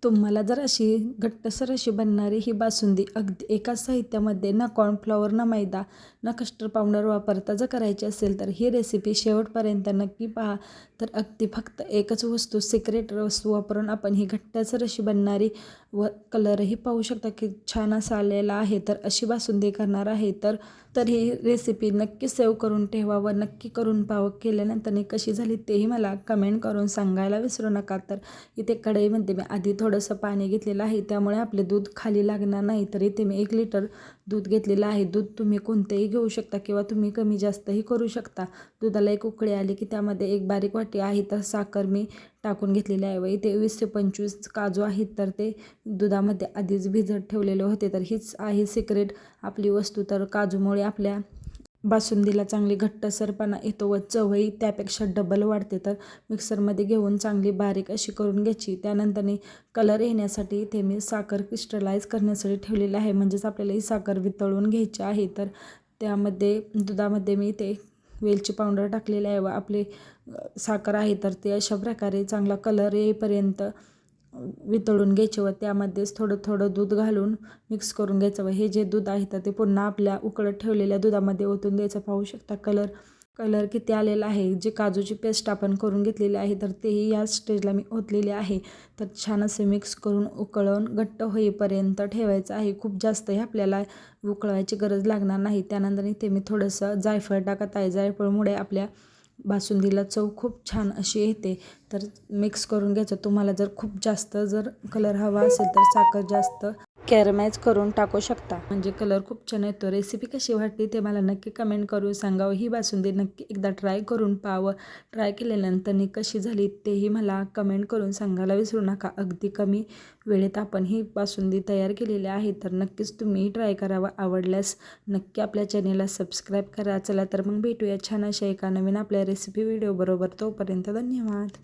तुम्हाला जर अशी घट्टसर अशी बनणारी ही बासुंदी अगदी एकाच साहित्यामध्ये ना कॉर्नफ्लॉवर ना मैदा ना कस्टर्ड पावडर वापरता जर करायची असेल तर ही रेसिपी शेवटपर्यंत नक्की पहा. तर अगदी फक्त एकच वस्तू सिक्रेट वस्तू वापरून आपण ही घट्टसर अशी बनणारी व कलरही पाहू शकता की छान असा आलेला आहे. तर अशी बासुंदी करणार आहे तर ही रेसिपी नक्की सेव्ह करून ठेवा व नक्की करून पाव केल्यानंतर कशी झाली तेही मला कमेंट करून सांगायला विसरू नका. तर इथे कढईमध्ये मी आधी थोडंसं पाणी घेतलेलं आहे, त्यामुळे आपले दूध खाली लागणार नाही. तर इथे मी 1 लिटर दूध घेतलेलं आहे. दूध तुम्ही कोणतेही घेऊ शकता किंवा तुम्ही कमी जास्तही करू शकता. दुधाला एक उकळी आली की त्यामध्ये 1 बारीक वाटी आहे तर साखर मी टाकून घेतलेली आहे व इथे 20 ते 25 काजू आहेत तर ते दुधामध्ये आधीच भिजत ठेवलेले होते. तर हीच आहे सिक्रेट आपली वस्तू. तर काजूमुळे आपल्या बासुंदीला चांगली घट्टसरपणा येतो व चवही त्यापेक्षा डबल वाढते. तर मिक्सरमध्ये घेऊन चांगली बारीक अशी करून घ्यायची. त्यानंतर कलर येण्यासाठी इथे मी साखर क्रिस्टलाइज करण्यासाठी ठेवलेली आहे, म्हणजेच आपल्याला ही साखर वितळून घ्यायची आहे. तर त्यामध्ये दुधामध्ये मी इथे वेलची पावडर टाकलेली आहे व आपली साखर आहे तर ते अशा प्रकारे चांगला कलर येईपर्यंत वितळून घ्यायचे व त्यामध्येच थोडं थोडं दूध घालून मिक्स करून घ्यायचं व हे जे दूध आहे तर ते पुन्हा आपल्या उकळत ठेवलेल्या दुधामध्ये ओतून द्यायचं. पाहू शकता कलर किती आलेला आहे. जे काजूची पेस्ट आपण करून घेतलेली आहे तर तेही या स्टेजला मी ओतलेले आहे. तर छान असे मिक्स करून उकळून घट्ट होईपर्यंत ठेवायचं आहे. खूप जास्तही आपल्याला उकळवायची गरज लागणार नाही. त्यानंतर इथे मी थोडंसं जायफळ टाकत आहे. जायफळमुळे आपल्या बासुंदीला चव खूप छान अशी येते. तर मिक्स करून घ्यायचं. तुम्हाला जर खूप जास्त कलर हवा असेल तर साखर जास्त कॅरमाइज करून टाकू शकता, म्हणजे कलर खूप छान येतो. रेसिपी कशी वाटली ते मला नक्की कमेंट करून सांगावं. ही बासुंदी नक्की एकदा ट्राय करून पाहावं. ट्राय केल्यानंतर कशी झाली तेही मला कमेंट करून सांगायला विसरू नका. अगदी कमी वेळेत आपण ही बासुंदी तयार केलेली आहे. तर नक्कीच तुम्ही ट्राय करावं. आवडल्यास नक्की आपल्या चॅनेलला सबस्क्राईब करा. चला तर मग भेटूया छान अशा एका नवीन आपल्या रेसिपी व्हिडिओ बरोबर. तोपर्यंत धन्यवाद.